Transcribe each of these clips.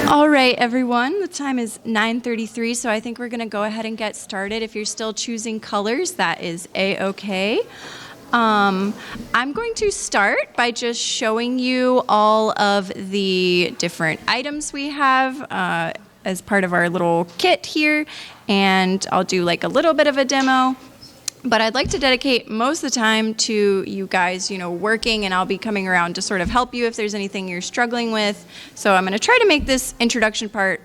All right, everyone, the time is 9:33, so I think we're going to go ahead and get started. If you're still choosing colors, that is A-okay. I'm going to start by just showing you all of the different items we have as part of our little kit here, and I'll do like a little bit of a demo. But I'd like to dedicate most of the time to you guys, working, and I'll be coming around to sort of help you if there's anything you're struggling with. So I'm going to try to make this introduction part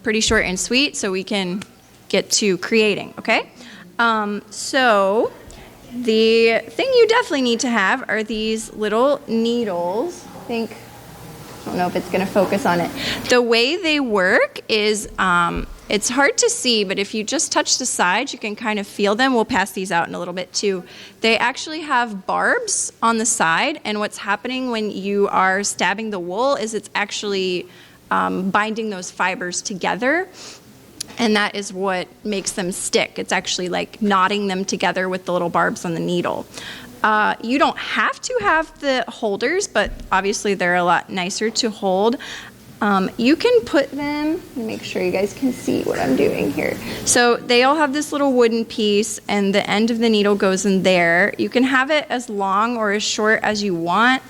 pretty short and sweet so we can get to creating, okay? So the thing you definitely need to have are these little needles. I don't know if it's going to focus on it. The way they work is, it's hard to see, but if you just touch the sides, you can kind of feel them. We'll pass these out in a little bit too. They actually have barbs on the side, and what's happening when you are stabbing the wool is it's actually binding those fibers together, and that is what makes them stick. It's actually like knotting them together with the little barbs on the needle. You don't have to have the holders, but obviously they're a lot nicer to hold. You can put them, let me make sure you guys can see what I'm doing here. So they all have this little wooden piece, and the end of the needle goes in there. You can have it as long or as short as you want.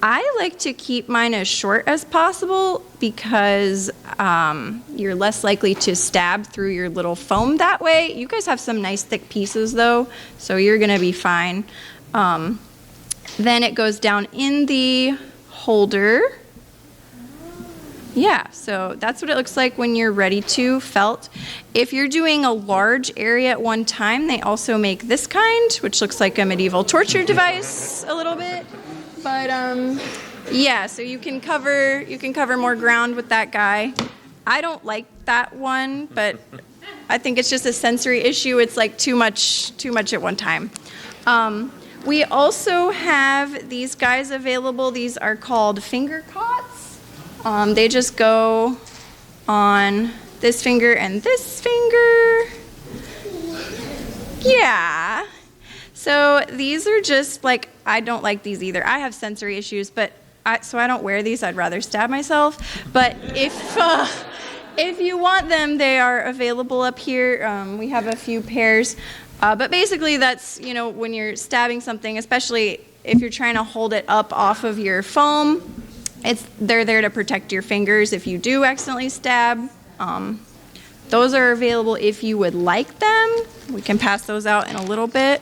I like to keep mine as short as possible because you're less likely to stab through your little foam that way. You guys have some nice thick pieces though, so you're gonna be fine. Then it goes down in the holder. Yeah, so that's what it looks like when you're ready to felt. If you're doing a large area at one time, they also make this kind, which looks like a medieval torture device a little bit. But yeah, so you can cover more ground with that guy. I don't like that one, but I think it's just a sensory issue. It's like too much at one time. We also have these guys available. These are called finger cots. They just go on this finger and this finger. Yeah. So these are just like, I don't like these either. I have sensory issues, but so I don't wear these. I'd rather stab myself. But if you want them, they are available up here. We have a few pairs. But basically that's, when you're stabbing something, especially if you're trying to hold it up off of your foam, they're there to protect your fingers if you do accidentally stab. Those are available if you would like them. We can pass those out in a little bit.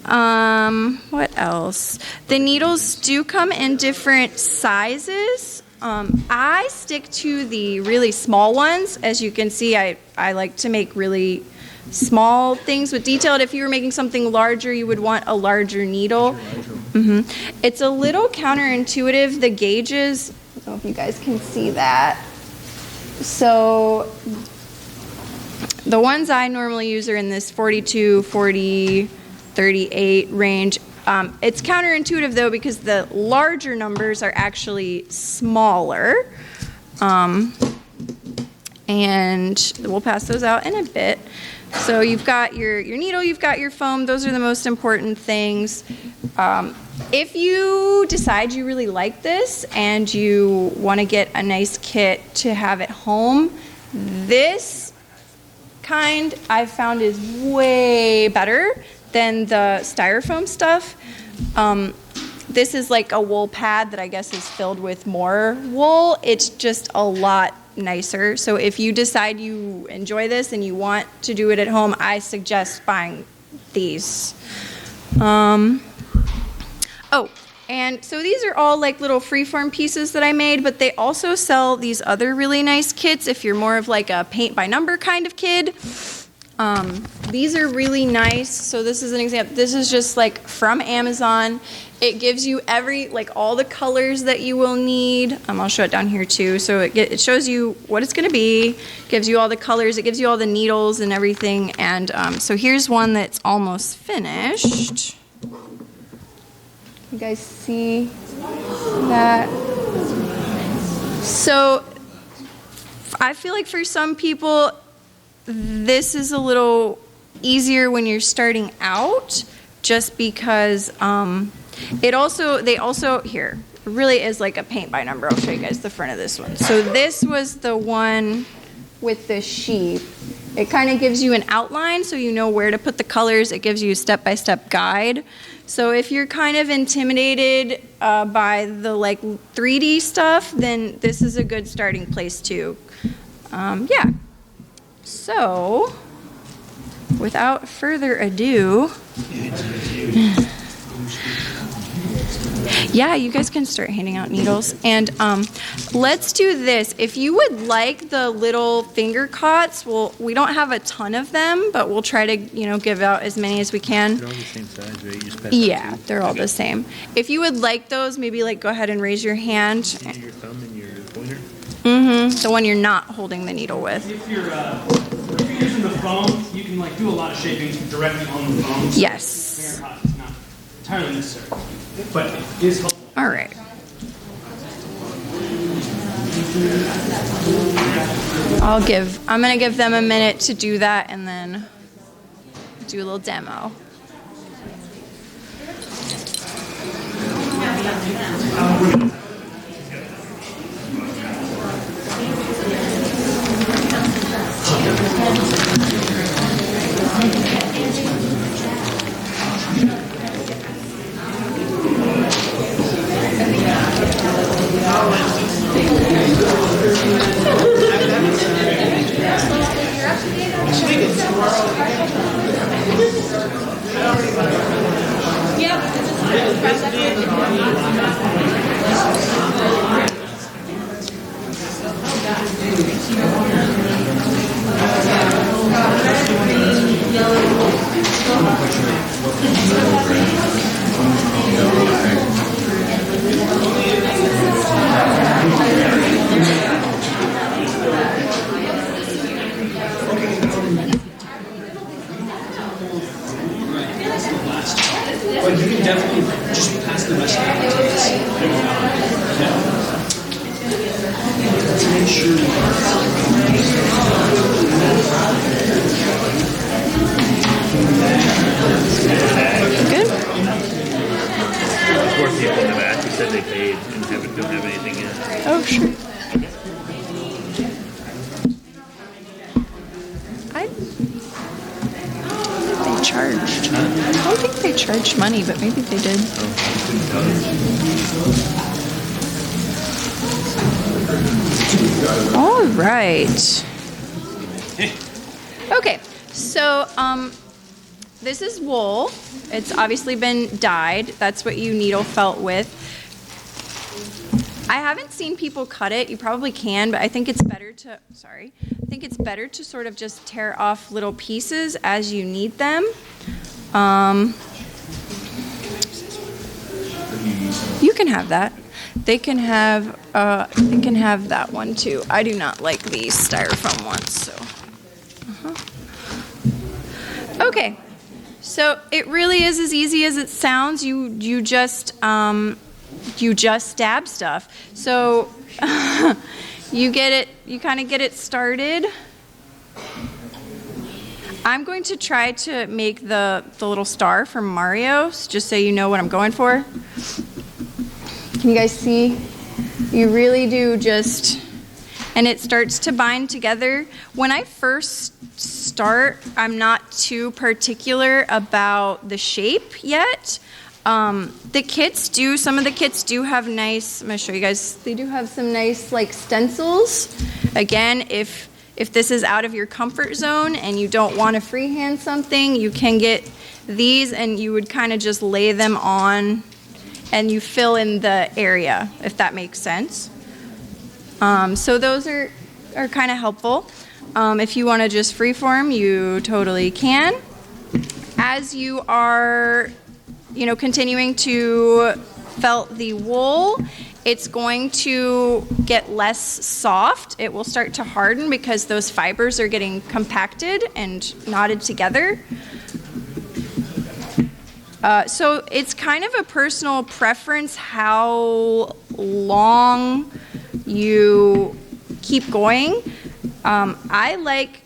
What else? The needles do come in different sizes. I stick to the really small ones. As you can see, I like to make really small things with detail. If you were making something larger, you would want a larger needle. It's a little counterintuitive, the gauges. I don't know if you guys can see that. So the ones I normally use are in this 42, 40, 38 range. It's counterintuitive though because the larger numbers are actually smaller. And we'll pass those out in a bit. So you've got your needle, you've got your foam. Those are the most important things. If you decide you really like this and you want to get a nice kit to have at home, this kind I've found is way better than the styrofoam stuff. This is like a wool pad that I guess is filled with more wool. It's just a lot nicer. So if you decide you enjoy this and you want to do it at home, I suggest buying these. Oh, and so these are all like little freeform pieces that I made, but they also sell these other really nice kits if you're more of like a paint by number kind of kid. These are really nice. So this is an example. This is just like from Amazon. It gives you all the colors that you will need. I'll show it down here too. So it shows you what it's going to be. Gives you all the colors. It gives you all the needles and everything. And so here's one that's almost finished. You guys see that? So I feel like for some people, this is a little easier when you're starting out, just because they also here, really is like a paint by number. I'll show you guys the front of this one. So this was the one with the sheep. It kind of gives you an outline so you know where to put the colors. It gives you a step-by-step guide. So if you're kind of intimidated by the like 3D stuff, then this is a good starting place too. Yeah. So without further ado, yeah, you guys can start handing out needles. And let's do this. If you would like the little finger cots, well, we don't have a ton of them, but we'll try to, give out as many as we can. They're all the same size, right? You just pass Yeah, they're all the same. If you would like those, maybe go ahead and raise your hand. Your thumb and your pointer? Mm-hmm. The one you're not holding the needle with. If you're using the phone, you can do a lot of shaping directly on the phone. So Yes. finger cots is not entirely necessary, but it is helpful. All right. I'm going to give them a minute to do that and then do a little demo. But you can definitely just pass the rest of Make sure Good? Four people in the back who said they paid and don't have anything yet. Oh, sure. They charged. I don't think they charged money, but maybe they did. All right. Okay, so this is wool. It's obviously been dyed. That's what you needle felt with. I haven't seen people cut it. You probably can, but I think it's better to, sort of just tear off little pieces as you need them. You can have that. They can have that one too. I do not like these styrofoam ones, so. Okay, so it really is as easy as it sounds. You just stab stuff. So you kind of get it started. I'm going to try to make the little star from Mario, just so you know what I'm going for. Can you guys see? You really do and it starts to bind together. When I first start, I'm not too particular about the shape yet. Some of the kits do have nice, I'm going to show you guys, they do have some nice stencils. Again, if this is out of your comfort zone and you don't want to freehand something, you can get these and you would kind of just lay them on and you fill in the area, if that makes sense. So those are kind of helpful. If you want to just freeform, you totally can. As you are continuing to felt the wool, it's going to get less soft. It will start to harden because those fibers are getting compacted and knotted together. So it's kind of a personal preference how long you keep going. I like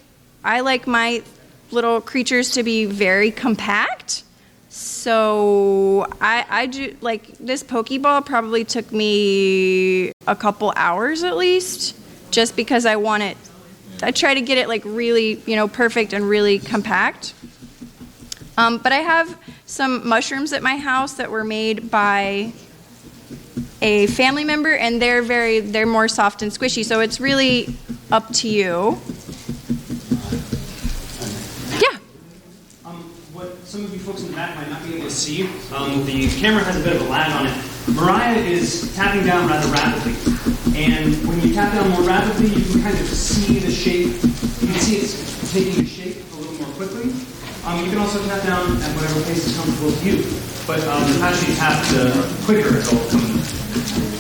my little creatures to be very compact. So I do, like, this Pokeball probably took me a couple hours at least, just because I try to get it like really, perfect and really compact. But I have some mushrooms at my house that were made by a family member, and they're more soft and squishy, so it's really up to you. Yeah. What some of you folks in the back might not be able to see, the camera has a bit of a lag on it. Mariah is tapping down rather rapidly, and when you tap down more rapidly, you can kind of see the shape. You can see it's taking the shape a little more quickly. You can also tap down at whatever pace is comfortable to you. But the faster you tap, the quicker it'll come to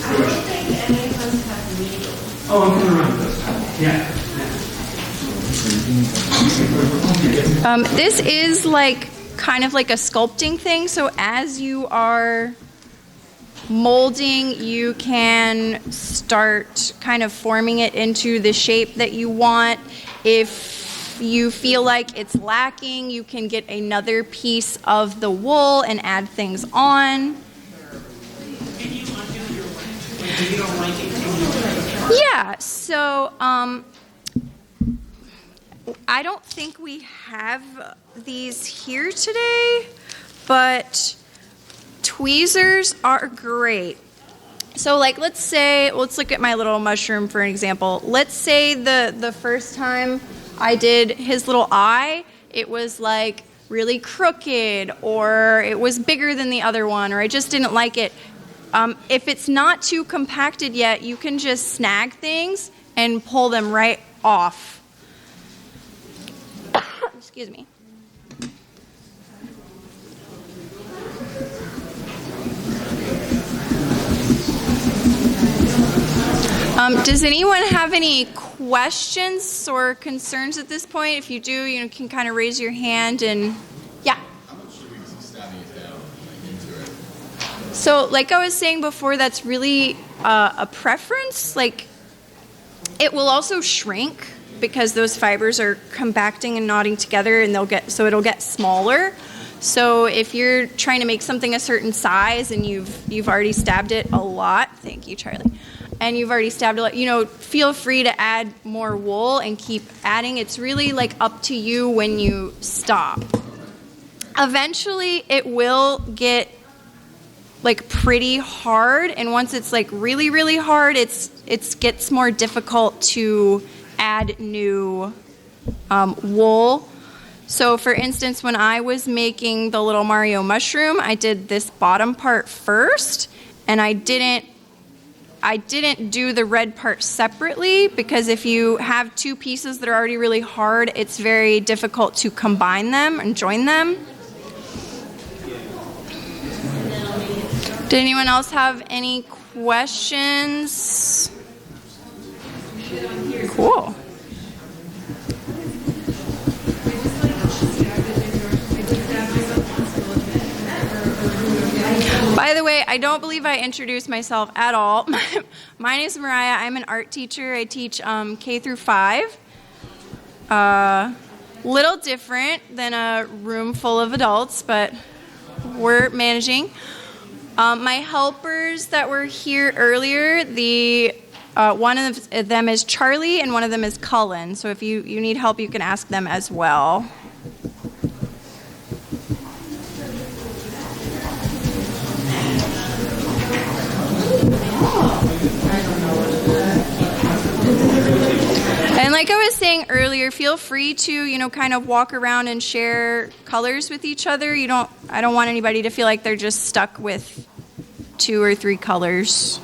fruition. I don't think any of us have needles. Oh, I'm coming around with those. Yeah. This is like kind of like a sculpting thing. So as you are molding, you can start kind of forming it into the shape that you want. If you feel like it's lacking, you can get another piece of the wool and add things on. Yeah, so I don't think we have these here today, but tweezers are great. So like, let's look at my little mushroom for an example. Let's say the first time I did his little eye, it was like really crooked, or it was bigger than the other one, or I just didn't like it. If it's not too compacted yet, you can just snag things and pull them right off. Excuse me. Does anyone have any questions or concerns at this point? If you do, you can kind of raise your hand and, yeah. How much should we be stabbing it down into it? So like I was saying before, that's really a preference. Like, it will also shrink because those fibers are compacting and knotting together, and it'll get smaller. So if you're trying to make something a certain size and you've already stabbed it a lot, thank you, Charlie, and you've already stabbed a lot, feel free to add more wool and keep adding. It's really like up to you when you stop. Eventually it will get like pretty hard, and once it's like really, really hard, it gets more difficult to add new wool. So for instance, when I was making the little Mario mushroom, I did this bottom part first, and I didn't do the red part separately, because if you have two pieces that are already really hard, it's very difficult to combine them and join them. Did anyone else have any questions? Cool. By the way, I don't believe I introduced myself at all. My name is Mariah. I'm an art teacher. I teach K through 5. Little different than a room full of adults, but we're managing. My helpers that were here earlier, one of them is Charlie and one of them is Cullen. So if you need help, you can ask them as well. And like I was saying earlier, feel free to, kind of walk around and share colors with each other. I don't want anybody to feel like they're just stuck with 2 or 3 colors.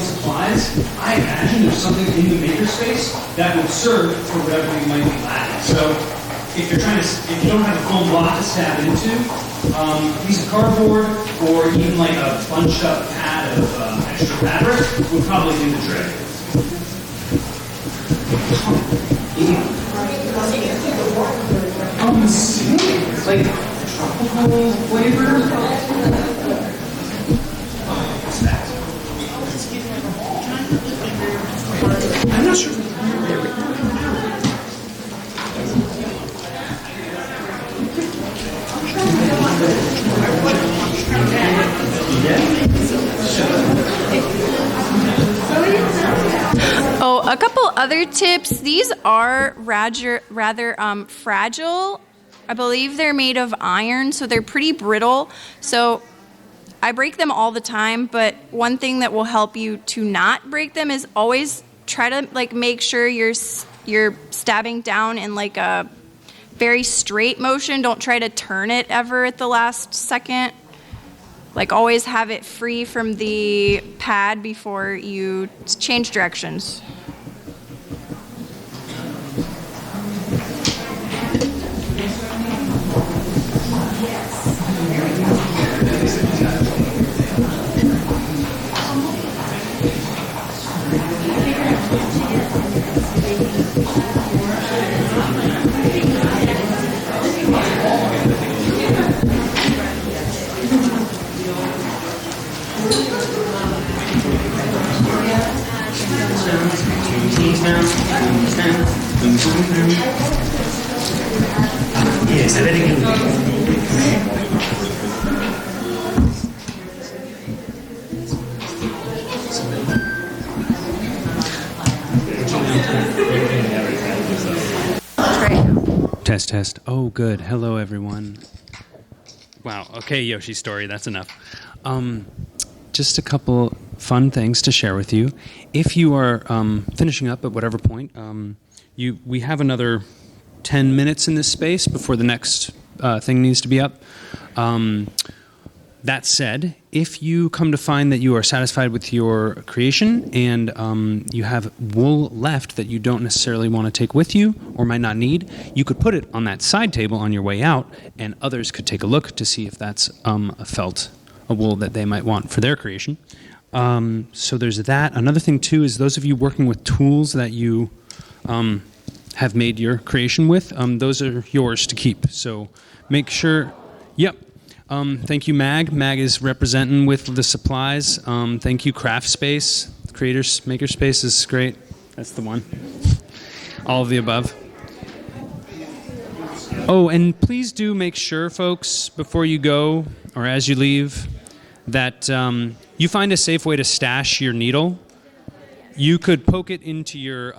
of supplies, I imagine there's something in the makerspace that would serve for whatever you might be lacking. So if you don't have a full block to stab into, a piece of cardboard or even like a bunched up pad of extra fabric would probably do the trick. Like tropical flavor. I'm not sure. Oh, a couple other tips. These are rather fragile. I believe they're made of iron, so they're pretty brittle. So I break them all the time, but one thing that will help you to not break them is always try to like make sure you're stabbing down in like a very straight motion. Don't try to turn it ever at the last second. Like always have it free from the pad before you change directions. Yes, I think Test. Oh, good. Hello, everyone. Wow. Okay, Yoshi's story. That's enough. Just a couple fun things to share with you. If you are finishing up at whatever point, we have another 10 minutes in this space before the next thing needs to be up. That said, if you come to find that you are satisfied with your creation and you have wool left that you don't necessarily want to take with you or might not need, you could put it on that side table on your way out, and others could take a look to see if that's a wool that they might want for their creation. So there's that. Another thing, too, is those of you working with tools that you have made your creation with, those are yours to keep. So make sure... Yep. Thank you, Mag. Mag is representing with the supplies. Thank you, Craft Space. Makerspace is great. That's the one. All of the above. Oh, and please do make sure, folks, before you go or as you leave, that you find a safe way to stash your needle. You could poke it into your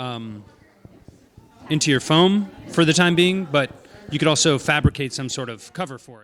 foam for the time being, but you could also fabricate some sort of cover for it.